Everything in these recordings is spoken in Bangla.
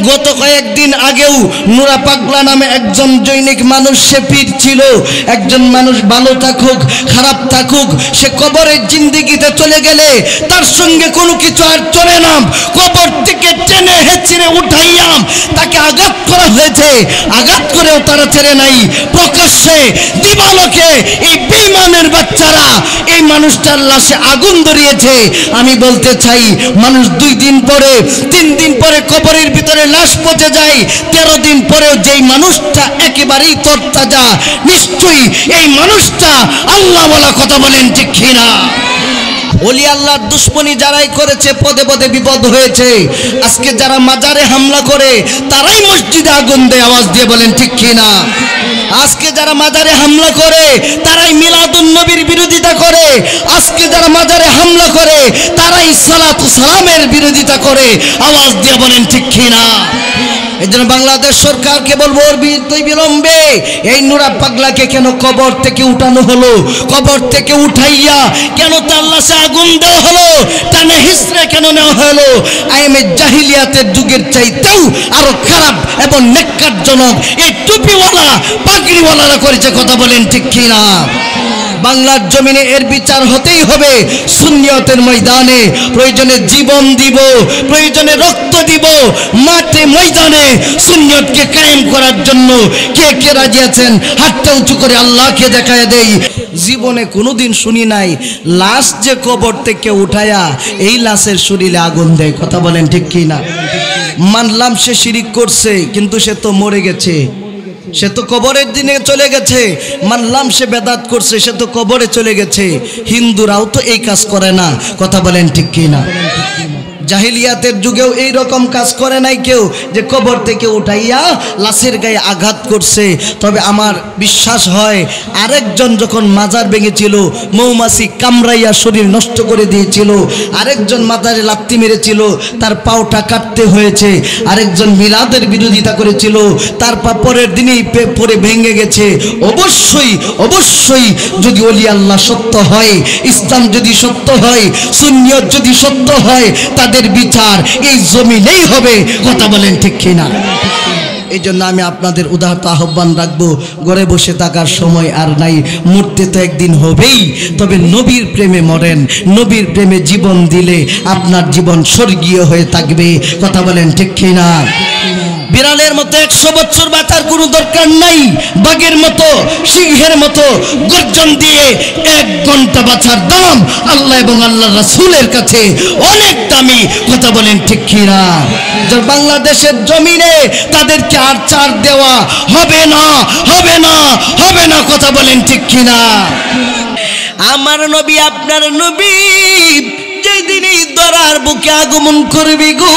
গত কয়েকদিন আগেও নুরা পাগলা নামে একজন জৈনিক মানুষ, সে পীর ছিল। একজন মানুষ ভালো থাকুক খারাপ থাকুক, সে কবরের জিন্দেগিতে চলে গেলে তার সঙ্গে কোনো কিছু আর চলে না। কবর থেকে টেনে হেঁচড়ে উঠাইয়াম তাকে আঘাত করা হয়েছে, আঘাত করেও তারা ছেড়ে নাই। প্রকাশ্যে দিবালোকে এই বেঈমানের বাচ্চারা এই মানুষটার লাশে আগুন ধরিয়েছে। আমি বলতে চাই, মানুষ 2 দিন পরে 3 দিন পরে কবরের ভিতরে লাশ পচে যায়, 13 দিন পরেও যেই মানুষটা একেবারেই তরতাজা, নিশ্চয়ই এই মানুষটা আল্লাহ বলা কথা বলেন ঠিক কিনা? ওলি আল্লাহর দুশ্মনী যারাই করেছে পদে পদে বিপদ হয়েছে। আজকে যারা মাজারে হামলা করে তারাই মসজিদে আগুন দেয়, আওয়াজ দিয়ে বলেন ঠিক কিনা? আজকে যারা মাজারে হামলা করে তারাই মিলাদুন নবীর বিরোধিতা করে। আজকে যারা মাজারে হামলা করে তারাই সালাতু সালামের বিরোধিতা করে, আওয়াজ দিয়ে বলেন ঠিক কিনা? এই জন্য বাংলাদেশ সরকারকে বলবো, বিলম্বে এই নুরা পাগলাকে কেন কবর থেকে উঠানো হলো? কবর থেকে উঠাইয়া কেন তার লাশে আগুন দেওয়া হলো? টানে হিসড়ে কেন নেওয়া হলো? আইএমএ জাহিলিয়াতের যুগের চাইতেও আরো খারাপ এবং নেক্কারজনক এই টুপিওয়ালা পাগড়িওয়ালারা করেছে, কথা বলেন ঠিক কিনা? বাংলার জমিনে এর বিচার হতেই হবে। সুন্নিয়তের ময়দানে প্রয়োজনে জীবন দিব, প্রয়োজনে রক্ত দিব, মাঠে ময়দানে সুন্নিয়তকে কায়েম করার জন্য কে কে রাজি আছেন? হাতটা উঁচু করে আল্লাহকে দেখায় দেই। জীবনে কোনোদিন শুনি নাই লাশ যে কবর থেকে উঠায়া এই লাশের শরীরে আগুন দেয়, কথা বলেন ঠিক কিনা? মানলাম সে শিরিক করছে, কিন্তু সে তো মরে গেছে, সে তো কবরের দিনে চলে গেছে। মানলাম সে বেদাত করছে, সে তো কবরে চলে গেছে। হিন্দুরাও তো এই কাজ করে না, কথা বলেন ঠিক কিনা? জাহিলিয়াতের যুগেও এই রকম কাজ করে নাই কেউ, যে কবর থেকে উঠাইয়া লাশের গায়ে আঘাত করছে। তবে আমার বিশ্বাস হয় আরেকজন যখন মাজার ভেঙেছিল, মৌমাছি কামড়াইয়া শরীর নষ্ট করে দিয়েছিল, আরেকজন মাজারে লাত্তি মেরেছিল, তার পাওটা কাটতে হয়েছে। আরেকজন মিলাদের বিরোধিতা করেছিল, তার পা পরের দিনেই পরে ভেঙে গেছে। অবশ্যই অবশ্যই যদি ওলি আল্লাহ সত্য হয়, ইসলাম যদি সত্য হয়, সুন্নিয়ত যদি সত্য হয়, তাদের বিচার এই জমিনেই হবে, কথা বলেন ঠিক কিনা? এই জন্য আমি আপনাদের উদারতা আহ্বান রাখবো, ঘরে বসে থাকার সময় আর নাই, মরতে তো একদিন হবেই। তবে নবীর প্রেমে মরেন, নবীর প্রেমে জীবন দিলে আপনার জীবন স্বর্গীয় হয়ে থাকবে, কথা বলেন ঠিক কিনা? বিড়ালের মতো 100 বছর বাঁচার কোনো দরকার নাই, বাঘের মতো সিংহের মতো গর্জন দিয়ে 1 ঘন্টা বাঁচার দাম আল্লাহ এবং আল্লাহ রাসূলের কাছে অনেক দামি, কথা বলেন ঠিক কিনা? বাংলাদেশের জমিনে তাদেরকে আর ছাড় দেওয়া হবে না, হবে না, হবে না, কথা বলেন ঠিক কিনা? আমার নবী আপনার নবী যেদিন এই দরার বুকে আগমন করবি গো,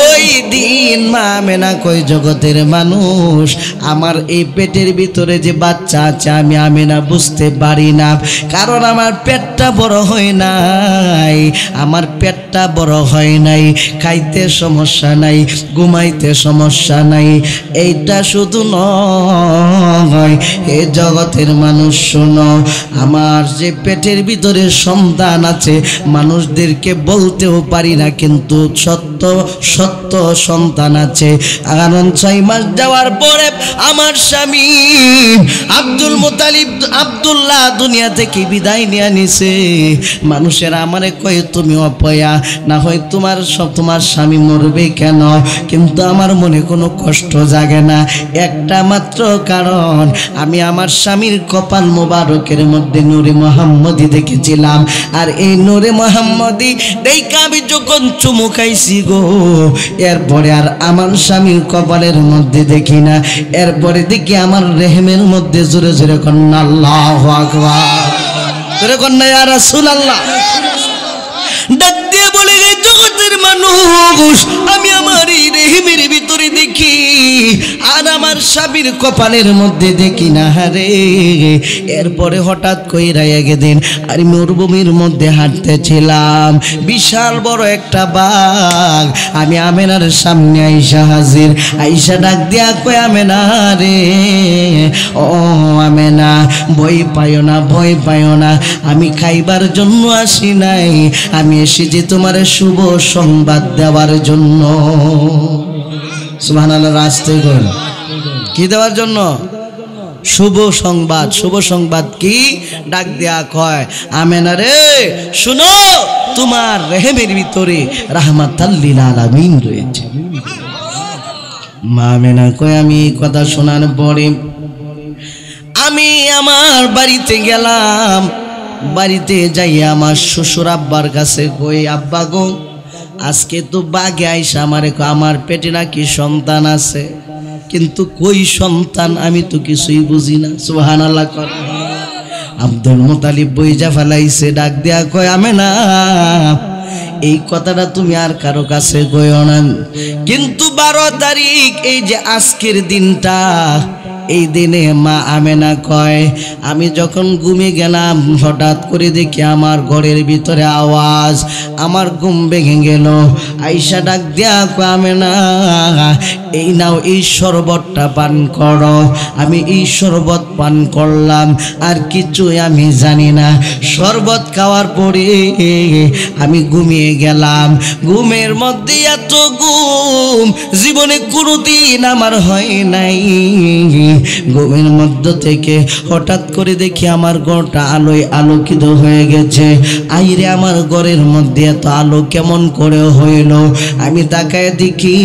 ওই দিন মা আমেনা কই জগতের মানুষ, আমার এই পেটের ভিতরে যে বাচ্চা আছে আমি আমেনা বুঝতে পারি না, কারণ আমার পেটটা বড় হয় নাই, আমার পেটটা বড় হয় নাই, খাইতে সমস্যা নাই, ঘুমাইতে সমস্যা নাই। এইটা শুধু নয়, এ জগতের মানুষ শোনো, আমার যে পেটের ভিতরে সন্তান আছে মানুষদেরকে বলতেও পারি না, কিন্তু সত্য সত্য সন্তান আছে। কারণ 6 মাস যাওয়ার পরে আমার স্বামী আব্দুল মুতালিব আব্দুল্লাহ দুনিয়া থেকে বিদায় নিয়ে নিছে। মানুষের আমারে কয় তুমি অপয়া, না হয় তোমার স্বামী মরবে কেন? কিন্তু আমার মনে কোনো কষ্ট জাগে না, একটা মাত্র কারণ আমি আমার স্বামীর কপাল মোবারকের মধ্যে নূরে মুহাম্মদি দেখেছিলাম। আর এই নূরে মুহাম্মদি দেখে আমি যখন চুমু খাইছি গো, এরপরে আর আমার স্বামীর কপালের মধ্যে দেখি না, এরপরে দেখি আমার রেহেমের মধ্যে জোরে জোরে কন্যা আল্লাহু আকবার, জোরে কন্যা ইয়া রাসূলুল্লাহ। ডাক দিয়ে বলে জগতের মানুষ, আমি আমার এই রেহেমের ভিতরে দেখি আর আমার স্বামীর কপালের মধ্যে দেখি না রে। এরপরে হঠাৎ কইরা একদিন আমি মরুভূমির মধ্যে হাঁটতেছিলাম, বিশাল বড় একটা বাঘ আমি আমেনার সামনে আইসা হাজির। আইসা ডাক দিয়া কয় আমেনা রে, ও আমেনা ভয় পাইও না, ভয় পাইও না, আমি খাইবার জন্য আসি নাই, আমি এসেছি তোমার শুভ সংবাদ দেওয়ার জন্য। সুবহানাল্লাহ। রাস্তে করেন কি দেওয়ার জন্য? শুভ সংবাদ। শুভ সংবাদ কি? ডাক দেয়া কয় আমেনা রে শুনো, তোমার রেহেমের ভিতরে রাহমাতাল লিল আলামিন রয়েছে। মা আমেনা কয় আমি এই কথা শোনার পরে আমি আমার বাড়িতে গেলাম। বাড়িতে যাই আমার শ্বশুর আব্বার কাছে কই আব্বা গো, আজকে তো বাগে আইসা আমারে আমার পেটে নাকি সন্তান আছে, কিন্তু কই সন্তান আমি তো কিছুই বুঝি না। সুবহানাল্লাহ। আব্দুল মুতালিব বইজা ফেলাইছে, ডাক দেয়া কয় আমেনা এই কথাটা তুমি আর কারো কাছে কইও না, কিন্তু 12 তারিখ এই যে আজকের দিনটা, এই দিনে মা আমেনা কয় আমি যখন ঘুমিয়ে গেলাম হঠাৎ করে দেখি আমার ঘরের ভিতরে আওয়াজ, আমার ঘুম ভেঙে গেল। আইসা ডাক দেয়া কয় আমেনা এই নাও এই শরবতটা পান করো। আমি এই শরবত পান করলাম, আর কিছুই আমি জানি না। শরবত খাওয়ার পরে আমি ঘুমিয়ে গেলাম। ঘুমের মধ্যে এত ঘুম জীবনে কোনোদিন আমার হয় নাই। ঘুমের মধ্য থেকে হঠাৎ করে দেখি আমার ঘরটা আলোয় আলোকিত হয়ে গেছে। আইরে আমার ঘরের মধ্যে এত আলো কেমন করে হইল? আমি তাকায় দেখি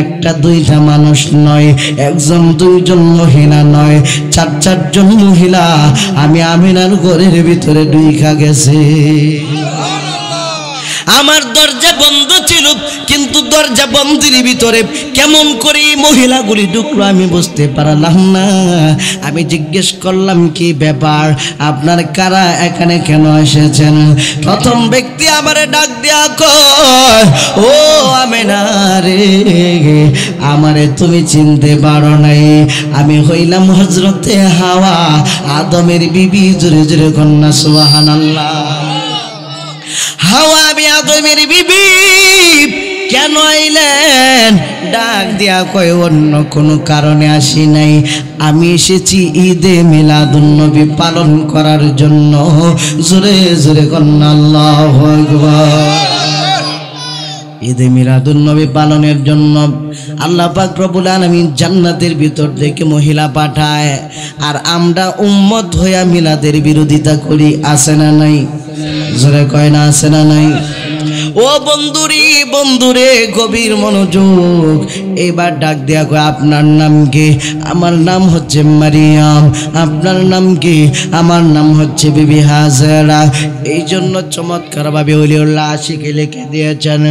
একটা দুইটা মানুষ নয়, একজন দুইজন মহিলা নয়, 4-4জন মহিলা আমি আমিনার ঘরের ভিতরে ঢুইকা গেছে। আমার দরজা বন্ধ ছিল, কিন্তু দরজা বন্ধের ভিতরে কেমন করে মহিলাগুলি ঢুকলো আমি বুঝতে পারলাম না। আমি জিজ্ঞেস করলাম কি ব্যাপার, আপনার কারা এখানে কেন এসেছেন? প্রথম ব্যক্তি আমারে ডাক দেয়া কয় ও আমেনা রে, আমারে তুমি চিনতে পারো নাই, আমি হইলাম হযরতে হাওয়া, আদমের বিবি। জোরে জোরে কন্যা সুবহানাল্লাহ। হাওয়া আমি আদমের বিবি। কেন আইলেন? ডাক দিয়া কয় অন্য কোনো কারণে আসি নাই, আমি এসেছি ঈদে মিলাদুন্নবী পালন করার জন্য। জোরে জোরে কন্যা আল্লাহু আকবার। ঈদে মিলাদুন্নবী পালনের জন্য আল্লাহ পাক রব্বুল আলামিন জান্নাতের ভিতর থেকে মহিলা পাঠায়, আর আমরা উম্মত হইয়া মিলাদের বিরোধিতা করি। আছে না নাই? জোরে কয় না আছে না নাই? ও বন্ধুরে বন্ধুরে গভীর মনোযোগ। এবার ডাক দেয়া কয় আপনার নাম কি? আমার নাম হচ্ছে মারিয়াম। আপনার নাম কি? আমার নাম হচ্ছে বিবি হাজেরা। এই জন্য চমৎকার ভাবে ওলিউল্লাহ আশিকে লিখে দিয়েছেন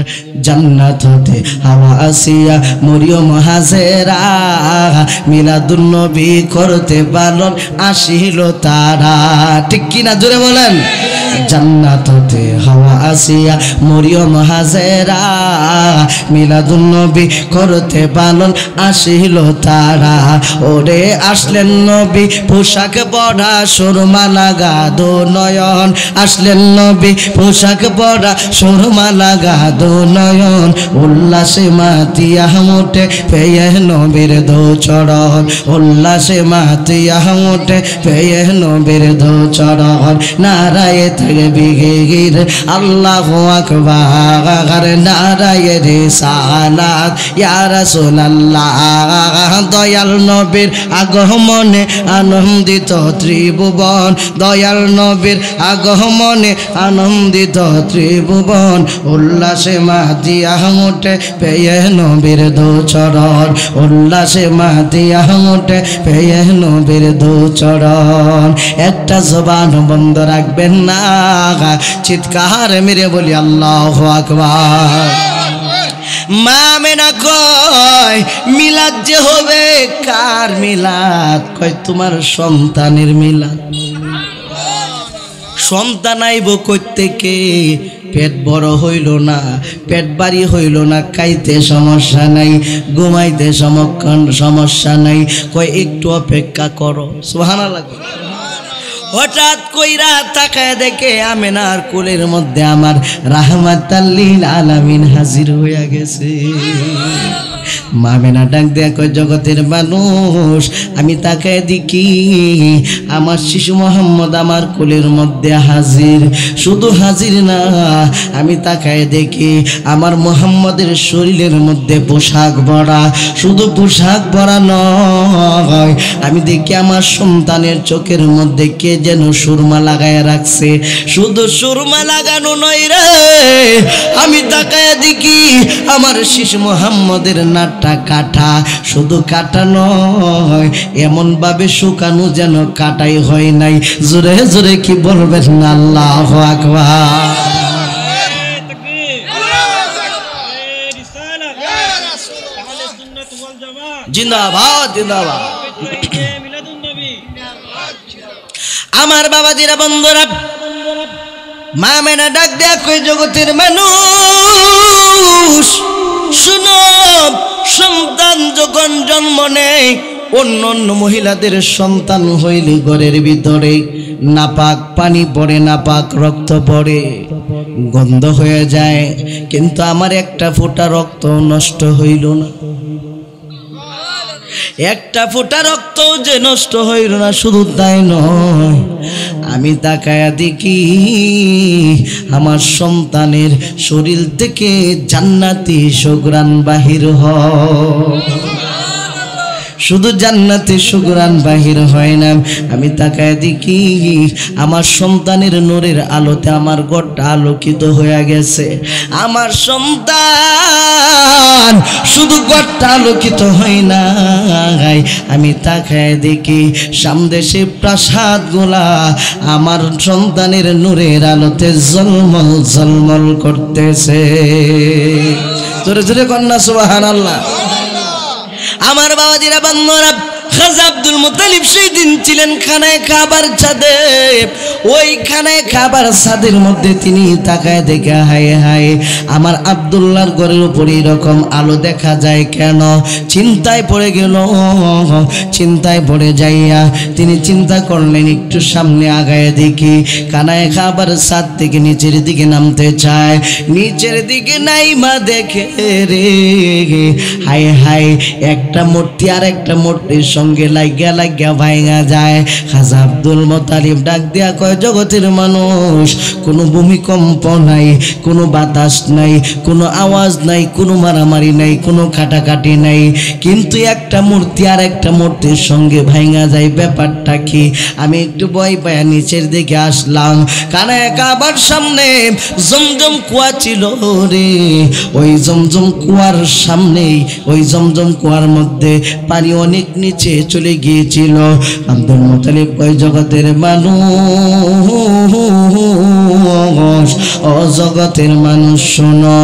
জান্নাত হতে হাওয়া আসিয়া মরিয়ম হাজেরা, মিলাদুন্নবী করতে পালন আসিল তারা। ঠিক কিনা জোরে বলেন? জান্নাত হতে হাওয়া আসিয়া মরিয়ম হাজেরা, মিলাদুন্নবী করতে পালন আসিল তারা। ওরে আসলেন নবী পোশাক পরা সুরমা লাগা দো নয়ন, আসলেন নবী পোশাক পরা সুরমা লাগা দো নয়ন, উল্লাসে মাতিয়া মোটে পেয়ে নবীর দো চরণ, উল্লাসে মাতিয়া মোটে পেয়ে নবীর দো চরণ। নারায়ে তাকবীর আল্লাহু আকবার, নারায়ে রিসালাত ইয়া রাসূলুল্লাহ। দয়াল নবীর আগমনে আনন্দিত ত্রিভুবন, দয়াল নবীর আগমনে আনন্দিত ত্রিভুবন, উল্লাসে মাতিয়া মোটে পেয়ে নবীর দো চরণ, উল্লাসে মাতিয়া মোটে পেয়ে নবীর দো চরণ। একটা জবান বন্ধ রাখবেন না, চিৎকার মেরে বলি আল্লাহু আকবার। মা আমেনা কয় মিলাদ যে হবে, কার মিলাদ? কয় তোমার সন্তানের মিলাদ। সন্তান আইব কই থেকে? পেট বড় হইল না, পেট বাড়ি হইল না, খাইতে সমস্যা নাই, ঘুমাইতে সমস্যা নাই। কয় একটু অপেক্ষা করো। সুবহানাল্লাহ। হঠাৎ কইরা তাকায় দেখে আমেনার কোলের মধ্যে আমার রাহমাতাল লিল আলামিন হাজির হইয়া গেছে। মা আমেনা ডাক দেয়া কয়, জগতের মানুষ, আমি তাকায় দেখি আমার শিশু মোহাম্মদ আমার কোলের মধ্যে হাজির। শুধু হাজির না, আমি তাকায় দেখি আমার মোহাম্মদের শরীরের মধ্যে পোশাক ভরা। শুধু পোশাক ভরা নয়, আমি দেখি আমার সন্তানের চোখের মধ্যে কে যেন সুরমা লাগায় রাখছে। শুধু সুরমা লাগানো নয় রে, আমি তাকায় দেখি আমার শিশু মোহাম্মদের নাটটা কাটা। শুধু কাটা নয়, এমন ভাবে শুকানো যেন কাটাই হয় নাই। জোরে জোরে কি বলবেন না আল্লাহু আকবার। জিন্দাবাদ জিন্দাবাদ। আমার বাবাজিরা বন্ধুরা, মা আমেনা ডাক দেয়া কই, জগতের মানুষ শুনো, সন্তান যখন জন্ম নেয়, অন্য অন্য মহিলাদের সন্তান হইলে ঘরের ভিতরে নাপাক পানি পড়ে, নাপাক রক্ত পড়ে, গন্ধ হয়ে যায়। কিন্তু আমার একটা ফোঁটা রক্ত নষ্ট হইল না, একটা ফোঁটা রক্ত যে নষ্ট হইল না। শুধু তাই নয়, আমি তাকায়া দেখি আমার সন্তানের শরীর থেকে জান্নাতি সুঘ্রাণ বাহির হয়। শুধু জান্নাতে সুঘ্রাণ বাহির হয় না, আমি তাকায় দেখি আমার সন্তানের নূরের আলোতে আমার ঘরটা আলোকিত হয়ে গেছে। আমার সন্তান শুধু ঘরটা আলোকিত হয় না, আমি তাকায় দেখি সামদেশে প্রাসাদ গুলা আমার সন্তানের নূরের আলোতে ঝলমল ঝলমল করতেছে। জোরে জোরে কন্যা সুবহানাল্লাহ। আমার বাবাজিরা বন্ধুরা, খাজা আব্দুল মুত্তালিব সেই দিন ছিলেন খানায় খাবার ছাদে। ওই খানায় খাবার ছাদের মধ্যে তিনি তাকায় দেখে, হায় হায়, আমার আব্দুল্লাহর ঘরের উপরে এরকম আলো দেখা যায় কেন? চিন্তায় পড়ে গেল। চিন্তায় পড়ে যাইয়া তিনি চিন্তা করলেন, একটু সামনে আগায় দেখি খানায় খাবার ছাদ থেকে নিচের দিকে নামতে চায়। নিচের দিকে নাইমা দেখে রে, হায় হায়, একটা মূর্তি আর একটা মূর্তির সঙ্গে লাগিয়া লাগিয়া ভাঙা যায়। খাজা আব্দুল মুত্তালিব ডাক দিয়া কয়, জগতের মানুষ, কোনো ভূমিকম্প নাই, কোনো বাতাস নাই, কোনো আওয়াজ নাই, কোনো মারামারি নাই, কোনো কাটাকাটি নাই, কিন্তু একটা মূর্তি আর একটা মূর্তির সঙ্গে ভাঙা যায়। ব্যাপারটা কি? আমি একটু ভয় পায়া নিচের দিকে আসলাম। কানায় কাবার সামনে জমজম কুয়া ছিল রে। ওই জমজম কুয়ার সামনেই, ওই জমজম কুয়ার মধ্যে পানি অনেক নিচে চলে গিয়েছিল। আব্দুল মুত্তালিব কয়, জগতের মানুষ, ও জগতের মানুষ শোনো,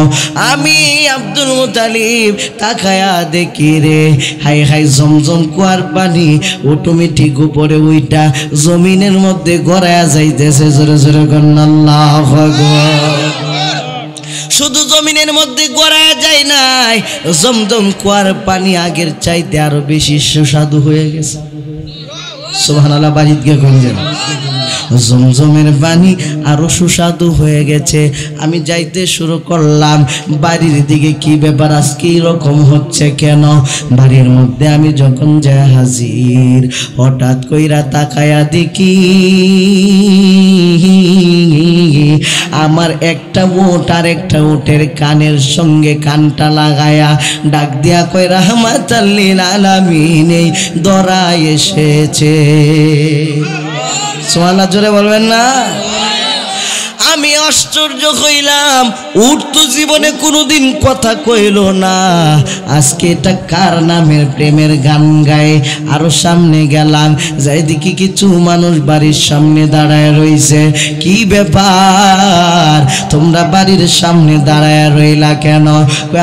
আমি আব্দুল মুত্তালিব তাকায়া দেখি রে, হাই হাই, জমজম কুয়ার পানি অটোমেটিক উপরে ওইটা জমিনের মধ্যে গড়ায়া যাইতেছে। জোরে জোরে কন্যা আল্লাহু আকবার। শুধু জমিনের মধ্যে গড়ায় যায় নাই, জমজম কুয়ার পানি আগের চাইতে আরো বেশি সুস্বাদু হয়ে গেছে। সুবহানাল্লাহ। বাড়িতে গিয়ে গুনজেন, জমজমের পানি আরো সুস্বাদু হয়ে গেছে। আমি যাইতে শুরু করলাম বাড়ির দিকে, কি ব্যাপার আজকে এরকম হচ্ছে কেন? বাড়ির মধ্যে আমি যখন যাই হাজির, হঠাৎ কইরা তাকায়া দেখি আমার একটা উট আর একটা উটের কানের সঙ্গে কানটা লাগায়া ডাক দিয়া কয়, রাহমাতাল লিল আলামিন এই দরা এসেছে। সুবহানাল্লাহ, জোরে বলবেন না? আমি আশ্চর্য হইলাম, উট তো জীবনে কোনোদিন কথা কইল না, আজকে এটা কার নামের প্রেমের গান গায়। আরো সামনে গেলাম, যাই দেখি কিছু মানুষ বাড়ির সামনে দাঁড়ায় রইছে। কি ব্যাপার, তোমরা বাড়ির সামনে দাঁড়ায় রইলা কেন?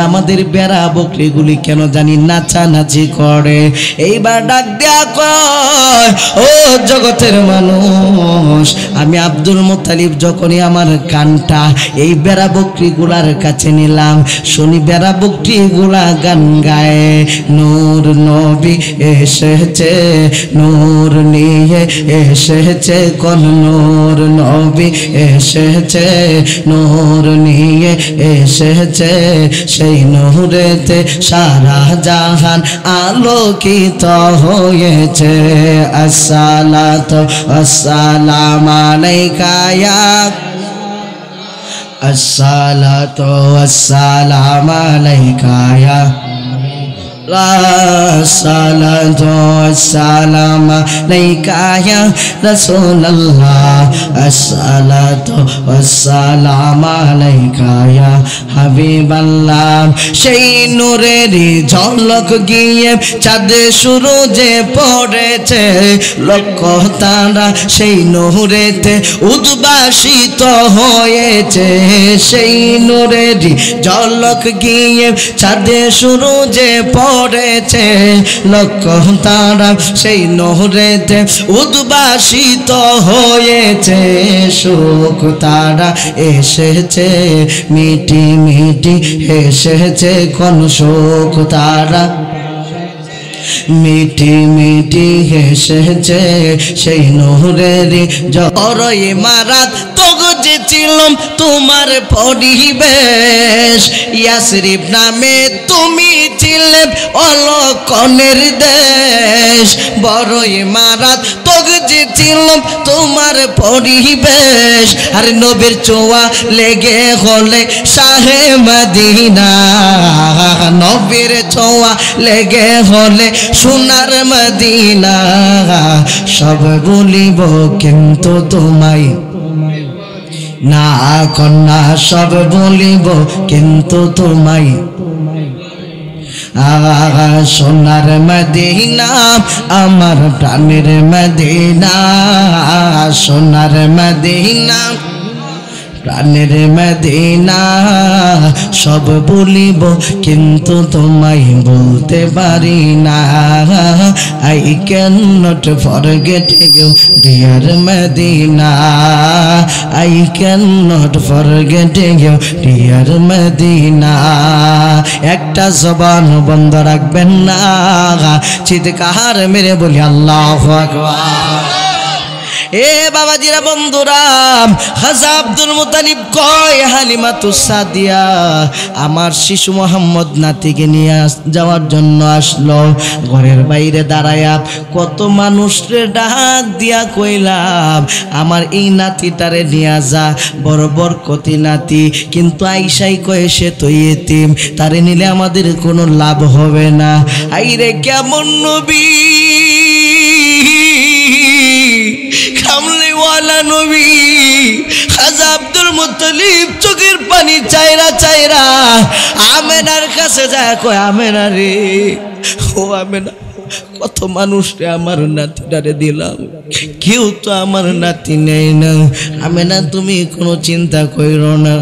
আমাদের বেড়া বকরিগুলি কেন জানি নাচানাচি করে। এইবার ডাক দেয়া কয়, ও জগতের মানুষ, আমি আব্দুল মুত্তালিব যখনই আমার কানটা এই বেড়া বকরিগুলার কাছে নিলাম, শুনি বেড়া বকরিগুলা গান গায়, নূর নবী এসেছে নূর নিয়ে এসেছে, কোন নূর নবী এসেছে নূর নিয়ে এসেছে, সেই নূরেতে সারা জাহান আলোকিত হয়েছে। আসসালাতু আসসালামু আলাইকা ইয়া আসসালাতু আসসালামু আলাইকা ইয়া আসসালাতু আসসালামু আলাইকা ইয়া রাসূলুল্লাহ, আসসালাতু আসসালামু আলাইকা ইয়া হাবিবাল্লাহ। সেই নূরের ঝলক গিয়ে চাঁদ সূরজে পড়েছে, লক্ষ তারা সেই নূরেতে উদ্ভাসিত হয়েছে, সেই নূরের ঝলক গিয়ে চাঁদ সূরজে পড়েছে, লক্ষ তারা সেই নূরেতে উদ্ভাসিত হয়েছে, সুখ তারা এসেছে মিটি মিটি এসেছে, কোন সুখ তারা মিটি মিটি এসেছে, সেই নূরের জড়ই মারাত তগজে ছিলাম তোমার পরিবেশ, ইয়াসরিব নামে তুমি ছিলে অলকনের দেশ, বড়ই মারাত তগজে ছিলাম তোমার পরিবেশ, আর নবীর ছোঁয়া লেগে হলে শাহে মদিনা, নবীর ছোঁয়া লেগে হলে সোনার মদিনা, সব বলিব কিন্তু তোমায় না কন্যা, সব বলিব কিন্তু তোমায়, সোনার মদিনা আমার প্রাণের মদিনা, সোনার মদিনা প্রাণের মদিনা, সব বলিব কিন্তু তোমায় বলতে পারি না, I cannot forget you dear Medina, I cannot forget you dear Medina। একটা জবান বন্ধ রাখবেন না, চিৎকার মেরে বলি আল্লাহু আকবার। এ বাবাজিরা বন্ধুরা, খাজা আব্দুল মুতালিব কয় হালিমাতুস সাদিয়া আমার শিশু মোহাম্মদ নাতিকে নিয়ে যাওয়ার জন্য আসলো, ঘরের বাইরে দাঁড়ায়া কত মানুষরে ডাক দিয়া কইলাম আমার এই নাতিটারে নিয়ে যা, বড় বরকতি নাতি, কিন্তু আইসাই কয়ে সে তো ইতিম, তারে নিলে আমাদের কোনো লাভ হবে না। আইরে কেমন নবী, কামলিওয়ালা নবী, খাজা আব্দুল মুত্তালিব চোখের পানি চাইরা চাইরা আমেনার কাছে যায়, কয় আমেনা রে, ও আমেনা, কত মানুষরে আমার নাতিটারে দিলাম, কেউ তো আমার নাতি নেই না। আমেনা তুমি কোনো চিন্তা কইরো না,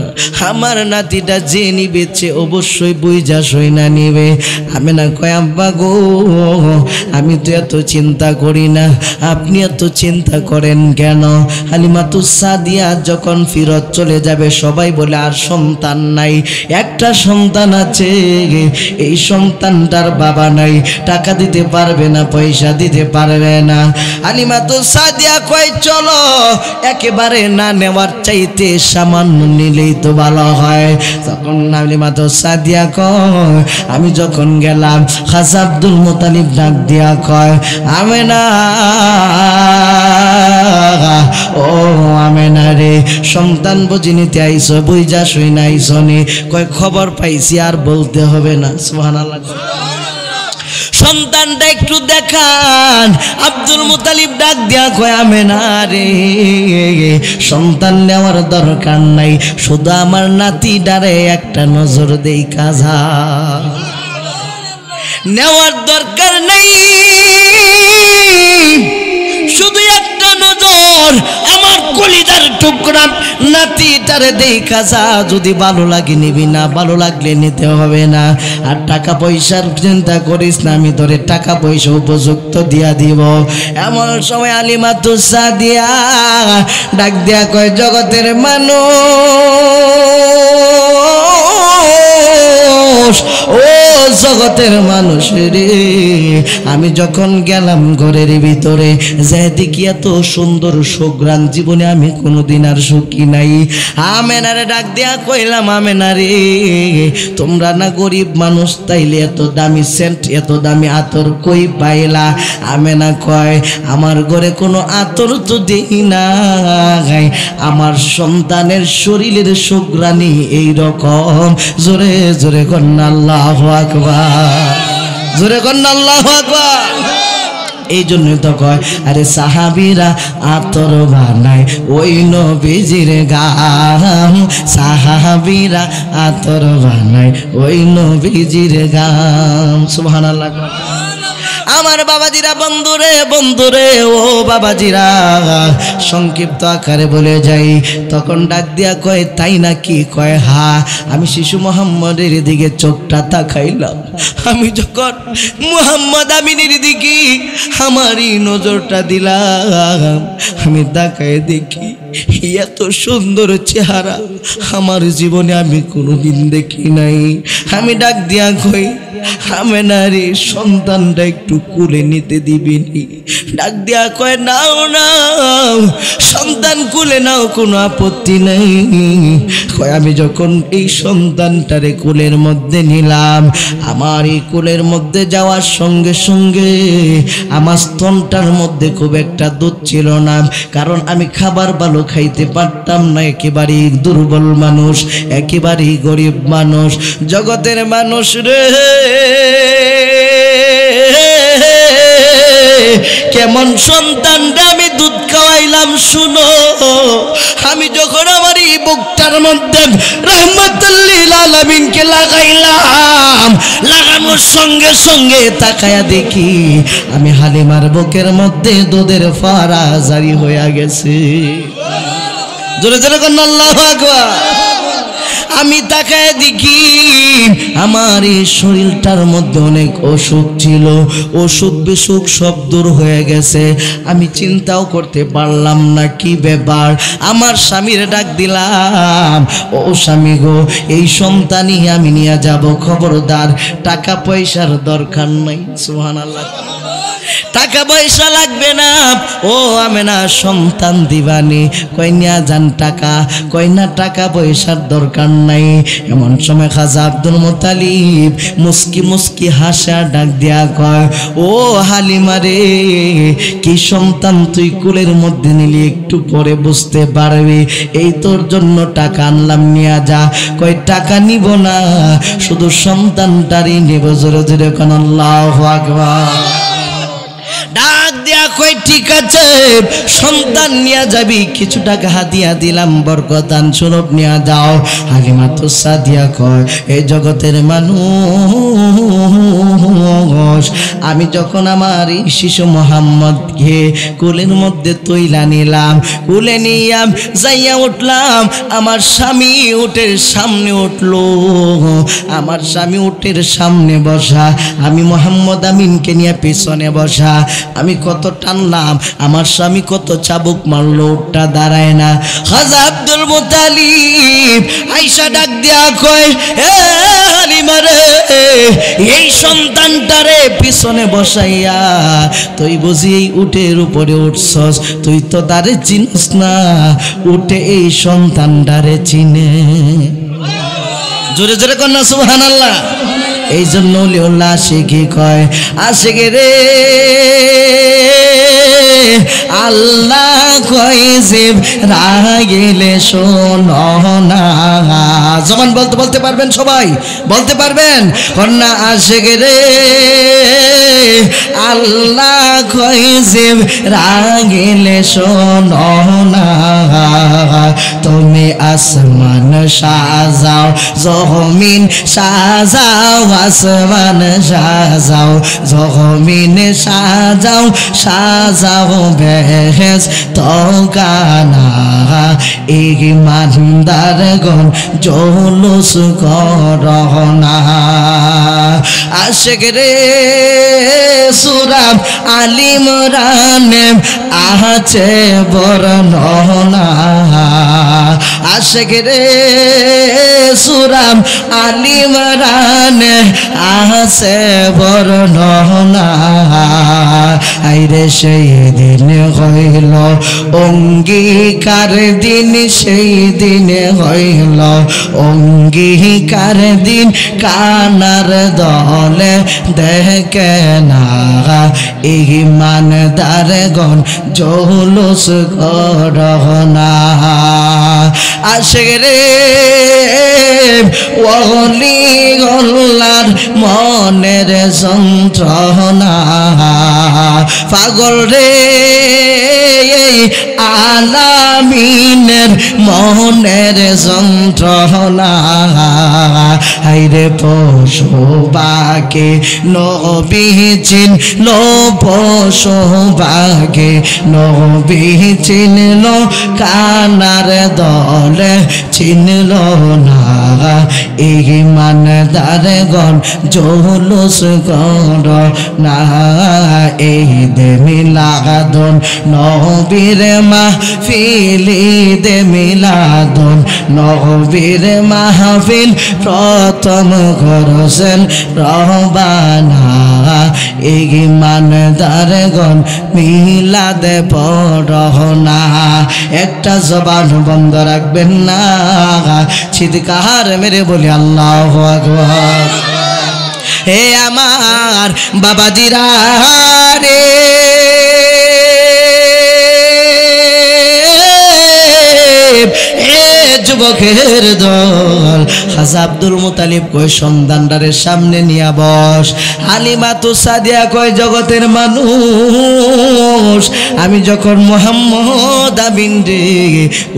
আমার নাতিটা যে নিবেছে অবশ্যই বুঝা সই না নিবে। আমেনা কয় আব্বা গো, আমি তো এত চিন্তা করি না, আপনি এত চিন্তা করেন কেন? হালিমাতুস সাদিয়া যখন ফিরত চলে যাবে সবাই বলে আর সন্তান নাই, একটা সন্তান আছে, এই সন্তানটার বাবা নাই, টাকা দিতে পারবে না, পয়সা দিতে পারবে না। হালিমাতুস সাদিয়া কয় চলো, একেবারে না নেওয়ার চাইতে সামান্য নিলেই তো ভালো হয়। তখন হালিমাতুস সাদিয়া কয় আমি যখন গেলাম, খাজা আব্দুল মুতালিব ডাক দিয়া কয় আমেনা, ও আমেনা রে, সন্তান বুঝি নিতে আইসো, বুঝা শুই না আইসনি? কয় খবর পাইছি আর বলতে হবে না। সুবহানাল্লাহ। সন্তানটা একটু দেখান। আব্দুল মুতালিব ডাক দিয়া কয় আমেনা রে, সন্তান নেওয়ার দরকার নাই, শুধু আমার নাতি ডারে একটা নজর দেই কাজা, নেওয়ার দরকার নাই, শুধু একটা নজর আমার কলিজার টুকরা নাতিটারে দেখা যা, যদি ভালো লাগে নিবি, না ভালো লাগলে নিতে হবে না। আর টাকা পয়সার চিন্তা করিস না, আমি তোরে টাকা পয়সা উপযুক্ত দিয়া দিব। এমন সময় হালিমাতুস সাদিয়া ডাক দিয়া কয়, জগতের মানুষ, ও জগতের মানুষ রে, আমি যখন গেলাম ঘরের ভিতরে, যে দেখি এত সুন্দর সুঘ্রাণ, জীবনে আমি কোনোদিন আর সুখী নাই। আমেনারে ডাক দিয়া কইলাম, আমেনা রে, তোমরা না গরিব মানুষ, তাইলে এত দামি সেন্ট, এত দামি আতর কই পাইলা? আমেনা কয়, আমার ঘরে কোনো আতর তো দেই না, আমার সন্তানের শরীরের সুঘ্রাণী এইরকম। জোরে জোরে কন্যা আল্লাহু আকবার, জোরে কন্যা আল্লাহু আকবার। এই জন্যই তো কয়, আরে সাহাবীরা আতর বানায় ওই নবীজির গাম, সাহাবীরা আতর বানায় ওই নবীজির গাম। সুবহানাল্লাহ। আমার বাবাজিরা, বন্ধুরে বন্ধুরে, ও বাবাজিরা, সংক্ষিপ্ত আকারে বলে যাই। তখন ডাক দিয়া কয়, তাই নাকি? কয়, হা। আমি শিশু মোহাম্মদের দিকে চোখটা তাকাইলাম, আমি যখন মুহাম্মদ আমিনের দিকে আমারই নজরটা দিলাম, আমি তাকায় দেখি এত সুন্দর চেহারা আমার জীবনে আমি কোনোদিন দেখি নাই। আমি ডাক দিয়া কই, আমেনারে সন্তানটা একটু কোলে নিতে দিবিনি? ডাক দিয়া কয়, নাও নাও, সন্তান কোলে নাও, কোনো আপত্তি নাই। কয়, আমি যখন এই সন্তানটারে কোলের মধ্যে নিলাম, আমার এই কোলের মধ্যে যাওয়ার সঙ্গে সঙ্গে আমার স্তনটার মধ্যে খুব একটা দুধ ছিল না, কারণ আমি খাবার ভালো খাইতে পারতাম না, একেবারেই দুর্বল মানুষ, একেবারেই গরিব মানুষ। জগতের মানুষ রে, কেমন সন্তানটা আমি দুধ খাওয়াইলাম শুনো। আমি যখন আমার এই বুকটার মধ্যে রাহমাতুল লিল আলামিনকে লাগাইলাম, লাগানোর সঙ্গে সঙ্গে তাকায়া দেখি আমি হালিমার বুকের মধ্যে দুধের ফোয়ারা জারি হয়ে গেছে। জোরে জোরে কন্যা আল্লাহু আকবার। আমি তাকায় দেখি আমার এই শরীরটার মধ্যে অনেক অসুখ ছিল, অসুখ বিসুখ সব দূর হয়ে গেছে। আমি চিন্তাও করতে পারলাম না কি ব্যাপার। আমার স্বামীর ডাক দিলাম, ও স্বামী গো, এই সন্তানই আমি নিয়ে যাব, খবরদার টাকা পয়সার দরকার নাই। সুবহানাল্লাহ। টাকা পয়সা লাগবে না, ও আমেনা সন্তান দিবানি। কই নিয়া যান টাকা? কই না, টাকা পয়সার দরকার নাই। এমন সময় খাজা আব্দুল মুত্তালিব মুস্কি মুস্কি হাসা ডাক দিয়া কয়, ও হালিমা রে, কি সন্তান তুই কোলের মধ্যে নিলি, একটু পরে বুঝতে পারবি। এই তোর জন্য টাকা আনলাম, নিয়া যা। কয়, টাকা নিব না, শুধু সন্তানটারই নিব। জোরে জোরে কোন আল্লাহু আকবার। ডাক দিয়া কই, ঠিক আছে, সন্তান নিয়ে যাবি, কিছু টাকা হাতিয়া দিলাম, বরকতান স্বরূপ নিয়ে যাও। হালিমাতুস সাদিয়া কয়, এই জগতের মানুষ, আমি যখন আমার এই শিশু মোহাম্মদকে কোলের মধ্যে তৈলা নিলাম, কোলে নিয়াম যাইয়া উঠলাম, আমার স্বামী উটের সামনে উঠলো, আমার স্বামী উটের সামনে বসা, আমি মোহাম্মদ আমিনকে নিয়ে পিছনে বসা। আমি কত টানলাম, আমার স্বামী কত চাবুক মারলো, উটটা দাঁড়ায় না। খাজা আব্দুল মুত্তালিব আইসা ডাক দিয়া কয়, এ হালিমা রে, এই সন্তানটারে পিছনে বসাইয়া তুই বুঝি এই উটের উপরে উঠছস, তুই তো তারে চিনস না, উঠে এই সন্তানটারে চিনে। জোরে জোরে কন্যা সুবহানাল্লাহ। এই জন্য লিওল্লা আশিকি কয়, আশিকি রে, আল্লাহ কয় জিবরাইলে শোনো না। জবান বলতে বলতে পারবেন? সবাই বলতে পারবেন? কন্যা আশিকি রে, আল্লাহ কয় জিবরাইলে শোনো না, তুমি আসমান সাজাও, জমিন সাজাও, আসমান সাজাও, জমিন সাজাও, সাজাও বেহেশত খানা। ইমানদারগণ জৌলুস করো না। আশিক রে সূরা আলে ইমরানে আছে বর্ণনা। আশিক রে সূরা আলে ইমরানে আছে বর্ণনা। আইরে সেই দিন হইল অঙ্গীকার দিন, সেই দিন হইল অঙ্গীকার দিন। কানার দলে দেখে না ইমানদারগণ জৌলুস করো না। আশিক রে ওলি আল্লাহর মনের যন্ত্রণা। পাগল রে আলামিনের মনের যন্ত্রণা। হাইরে পশু পাখি নবী চিনল, পশু পাখি নবী চিনল, কানার দলে চিনল না। ইমানদারগণ জৌলুস করো না। এই দে মিলাদুন নবীর মাহফিল, ঈদে মিলাদুন নবীর মাহফিল প্রথম করছেন রবানা। ইমানদারগণ মিলাদ পড়ো না। একটা জবান বন্ধ রাখবেন না, চিৎকার মেরে বলি আল্লাহু আকবার। হে আমার বাবাজিরা রে, যুবকের দল, খাজা আব্দুল মুতালিব কয় সন্তানটারে সামনে নিয়া বস। হালিমা তো সাদিয়া কয় জগতের মানুষ, আমি যখন মুহাম্মদ আমিন রে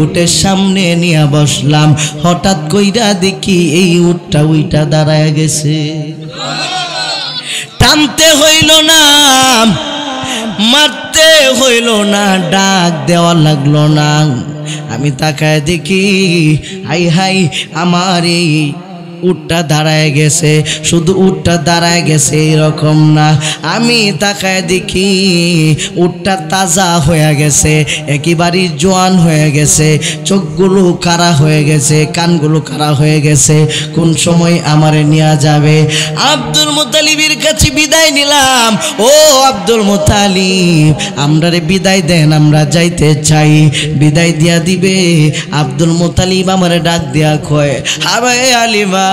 উটের সামনে নিয়া বসলাম, হঠাৎ কইরা দেখি এই উটটা উইটা দাঁড়ায় গেছে। টানতে হইল না, মারতে হইল না, ডাক দেওয়া লাগলো না। আমি তাকায় দেখি হাই হাই আমার এই উটটা দাঁড়ায় গেছে। শুধু উটটা দাঁড়ায় গেছে এরকম না, আমি তাকায় দেখি উটটা তাজা হয়ে গেছে, একেবারে জোয়ান হয়ে গেছে, চোখগুলো কারা হয়ে গেছে, কানগুলো কারা হয়ে গেছে। কোন সময় আমারে নিয়ে যাবে? আব্দুল মুতালিবের কাছে বিদায় নিলাম। ও আব্দুল মুতালিব, আমরারে বিদায় দেন, আমরা যাইতে চাই। বিদায় দিয়া দিবে। আব্দুল মুতালিব আমারে ডাক দিয়া কয়, হাবে আলিমা,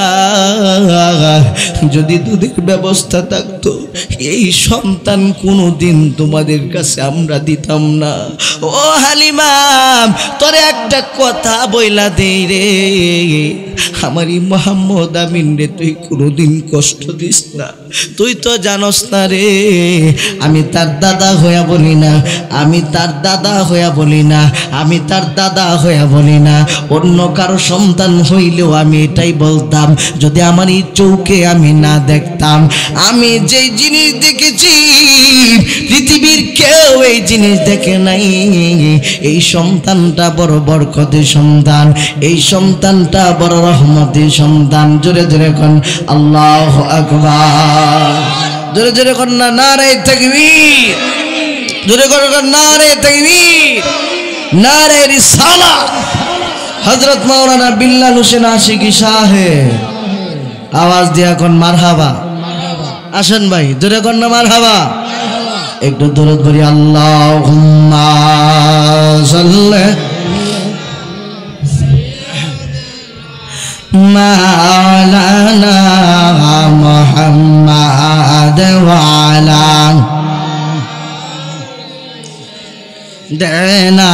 যদি দুধের ব্যবস্থা থাকতো এই সন্তান কোনোদিন তোমাদের কাছে আমরা দিতাম না। ও হালিমা, তোরে একটা কথা বইলা দেই রে, আমারই মুহাম্মদ আমিন রে তুই কোনোদিন কষ্ট দিস না। তুই তো জানোস না রে, আমি তার দাদা হইয়া বলি না, আমি তার দাদা হইয়া বলি না, আমি তার দাদা হইয়া বলি না। অন্য কারো সন্তান হইলেও আমি এটাই বলতাম, যদি আমার এই চৌকে আমি না দেখতাম। আমি যেই জিনিস দেখেছি পৃথিবীর কেউ এই জিনিস দেখে নাই। এই সন্তানটা বড় বরকতের সন্তান, এই সন্তানটা বড় রহমতের সন্তান। জোরে জোরে কোন আল্লাহু আকবার, জোরে জোরে কোন না নারে তাকবীর, জোরে করে কোন নারে তাকবীর, নারে রিসালাত। হযরত মাওলানা বিল্লাল হোসেন আশিকি সাহেব আওয়াজ দিয়া কোন মারহাবা। আসেন ভাই, জোরে কোন না মারহাবা। একটু দরুদ পড়ি, আল্লাহুম্মা সাল্লি মাওলানা মুহাম্মাদ ওয়া আলা দেনা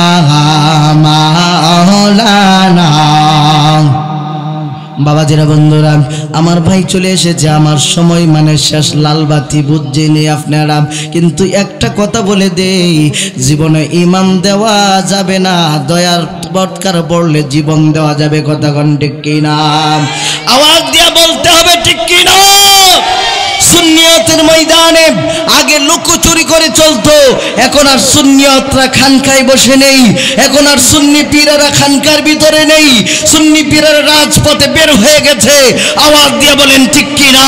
মাওলানা। বাবাজিরা, বন্ধুরা, আমার ভাই চলে এসেছে, আমার সময় মানে শেষ, লালবাতি বুঝছেন আপনারা। কিন্তু একটা কথা বলে দেই, জীবনে ঈমান দেওয়া যাবে না, দয়ার বটকার পড়লে জীবন দেওয়া যাবে। কথা কোন ঠিক কিনা? আওয়াজ দিয়ে বলতে হবে ঠিক কিনা? সুন্নিয়তের ময়দানে আগে লুকোচুরি করে চলতো, এখন আর সুন্নিয়তরা খানকায় বসে নেই, এখন আর সুন্নি পীরেরা খানকার ভিতরে নেই, সুন্নি পীরেরা রাজপথে বের হয়ে গেছে। আওয়াজ দিয়ে বলেন ঠিক কি না?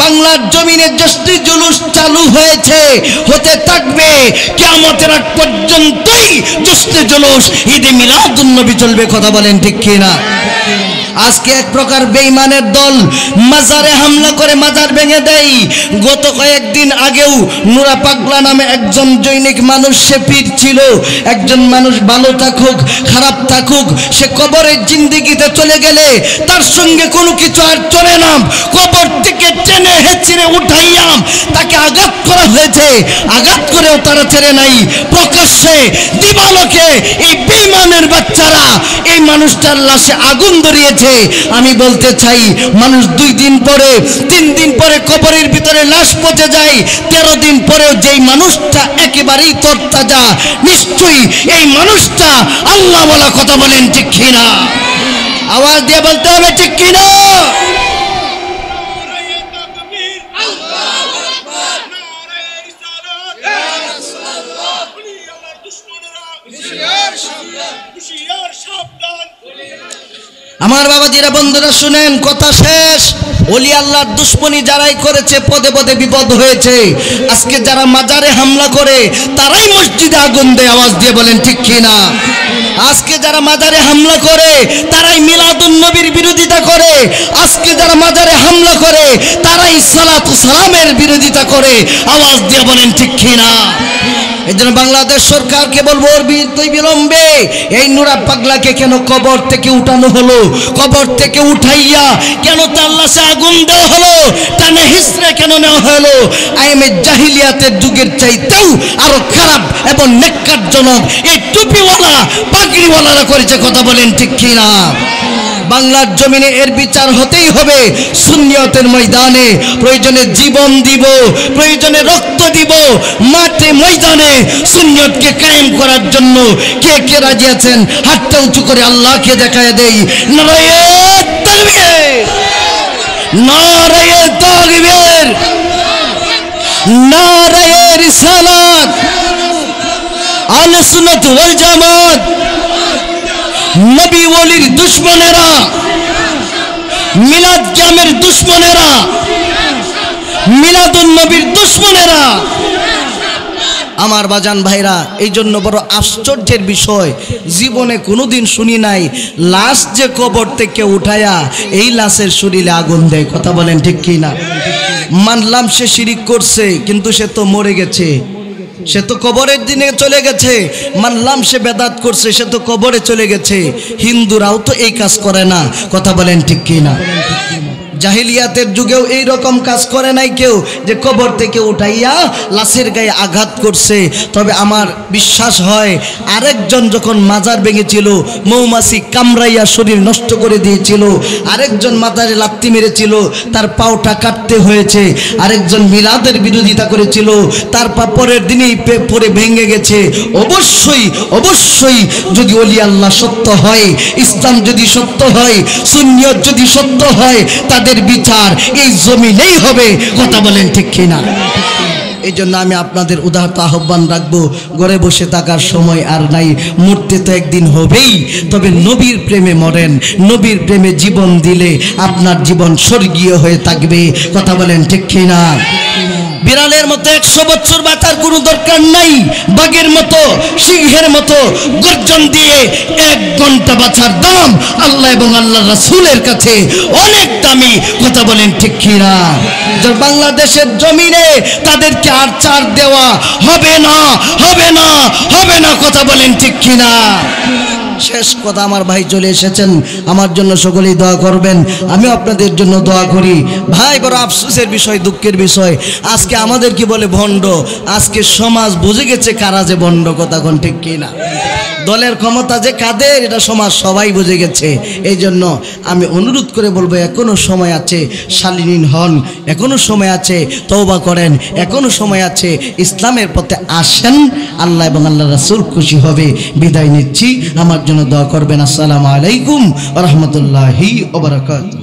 বাংলার জমিনে জশ্নে জুলুস চালু হয়েছে, হতে থাকবে, কিয়ামতের আগ পর্যন্তই জশ্নে জুলুস ঈদে মিলাদুন নবী চলবে। কথা বলেন ঠিক কি না? আজকে এক প্রকার বেঈমানের দল মাজারে হামলা করে মাজার ভেঙে দেয়। গত কয়েকদিন আগেও নুরা পাগলা নামে একজন জৈনিক মানুষ, সে পীর ছিল। একজন মানুষ ভালো থাকুক খারাপ থাকুক, সে কবরের জিন্দেগিতে চলে গেলে তার সঙ্গে কোনো কিছু আর চলে না। কবর থেকে টেনে হেঁচড়ে উঠাইয়া তাকে আঘাত করা হয়েছে, আঘাত করেও তারা ছেড়ে নাই। প্রকাশ্যে দিবালোকে এই বেঈমানের বাচ্চারা এই মানুষটার লাশে আগুন ধরিয়েছে। আমি বলতে চাই, মানুষ 2 দিন পরে 3 দিন পরে কবরের ভিতরে লাশ পচে যায়, 13 দিন পরেও যেই মানুষটা একেবারেই তরতাজা, নিশ্চয়ই এই মানুষটা আল্লাহ বলা। কথা বলেন ঠিক কিনা? আওয়াজ দিয়ে বলতে হবে ঠিক কিনা? আমার বাবাজিরা বন্ধুরা শুনেন, কথা শেষ। ওলি আল্লাহর দুশ্মনী যারাই করেছে পদে পদে বিপদ হয়েছে। আজকে যারা মাজারে হামলা করে তারাই মসজিদে আগুন দেয়। আওয়াজ দিয়ে বলেন ঠিক কিনা? আজকে যারা মাজারে হামলা করে তারাই মিলাদুন নবীর বিরোধিতা করে। আজকে যারা মাজারে হামলা করে তারাই সালাতু সালামের বিরোধিতা করে। আওয়াজ দিয়ে বলেন ঠিক কিনা? এই জন্য বাংলাদেশ সরকারকে বলবো, বিলম্বে এই নুরা পাগলাকে কেন কবর থেকে উঠানো হলো? কবর থেকে উঠাইয়া কেন তার লাশে আগুন দেওয়া হলো? টানে হিসড়ে কেন নেওয়া হলো? আইএমএ জাহিলিয়াতের যুগের চাইতেও আরো খারাপ এবং নেক্কারজনক এই টুপিওয়ালা পাগড়িওয়ালারা করেছে। কথা বলেন ঠিক কিনা? বাংলার জমিনে এর বিচার হতেই হবে। সুন্নিয়তের ময়দানে প্রয়োজনে জীবন দিব, প্রয়োজনে রক্ত দিব, মাঠে ময়দানে সুন্নিয়তকে কায়েম করার জন্য কে কে রাজি আছেন? হাতটা উঁচু করে আল্লাহকে দেখায় দেই। নারায়ে তাকবীর, নারায়ে তাকবীর, নারায়ে রিসালাত, আহলে সুন্নাত ওয়াল জামাত। নবী ওলির দুশ্মনেরা, মিলাদ জামের দুশ্মনেরা, মিলাদুন নবীর দুশ্মনেরা, আমার বাজান ভাইরা, এই জন্য বড় আশ্চর্যের বিষয়, জীবনে কোনোদিন শুনি নাই লাশ যে কবর থেকে উঠায়া এই লাশের শরীরে আগুন দেয়। কথা বলেন ঠিক কি না? মানলাম সে শিরিক করছে, কিন্তু সে তো মরে গেছে, সে তো কবরের দিনে চলে গেছে। মানলাম সে বেদাত করছে, সে তো কবরে চলে গেছে। হিন্দুরাও তো এই কাজ করে না। কথা বলেন ঠিক কি না? জাহিলিয়াতের যুগেও এই রকম কাজ করে নাই কেউ, যে কবর থেকে উঠাইয়া লাশের গায়ে আঘাত করছে। তবে আমার বিশ্বাস হয় আরেকজন যখন মাজার ভেঙেছিল, মৌমাছি কামড়াইয়া শরীর নষ্ট করে দিয়েছিল, আরেকজন মাজারে লাত্তি মেরেছিল, তার পাওটা কাটতে হয়েছে, আরেকজন মিলাদের বিরোধিতা করেছিল, তার পা পরের দিনেই পরে ভেঙে গেছে। অবশ্যই অবশ্যই যদি ওলি আল্লাহ সত্য হয়, ইসলাম যদি সত্য হয়, সুন্নিয়ত যদি সত্য হয়, তাদের বিচার এই জমিনেই হবে। কথা বলেন ঠিক কিনা? এই জন্য আমি আপনাদের উদারত আহ্বান রাখবো, ঘরে বসে থাকার সময় আর নাই, মরতে তো একদিন হবেই। তবে নবীর প্রেমে মরেন, নবীর প্রেমে জীবন দিলে আপনার জীবন স্বর্গীয় হয়ে থাকবে। কথা বলেন ঠিক কিনা? বিড়ালের মতো 100 বছর বাঁচার কোনো দরকার নাই, বাঘের মতো সিংহের মতো গর্জন দিয়ে 1 ঘন্টা বাঁচার দাম আল্লাহ এবং আল্লাহ রাসূলের কাছে অনেক দামি। কথা বলেন ঠিক কিনা? বাংলাদেশের জমিনে তাদেরকে আর ছাড় দেওয়া হবে না, হবে না, হবে না। কথা বলেন ঠিক কিনা? শেষ কথা, আমার ভাই চলে এসেছেন, আমার জন্য সকলেই দোয়া করবেন, আমিও আপনাদের জন্য দোয়া করি। ভাই বড় আফসোসের বিষয়, দুঃখের বিষয়, আজকে আমাদের কি বলে ভণ্ড। আজকে সমাজ বুঝে গেছে কারা যে ভণ্ড। কথা কোন ঠিক কিনা? দলের ক্ষমতা যে কাদের এটা সমাজ সবাই বুঝে গেছে। এই জন্য আমি অনুরোধ করে বলবো, এখনো সময় আছে, শালীন হন, এখনো সময় আছে, তওবা করেন, এখনো সময় আছে, ইসলামের পথে আসেন, আল্লাহ এবং আল্লাহ রাসূল খুশি হবে। বিদায় নিচ্ছি, আমার জন্য দোয়া করবেন। আসসালামু আলাইকুম ওয়া রাহমাতুল্লাহি ওয়া বারাকাতুহু।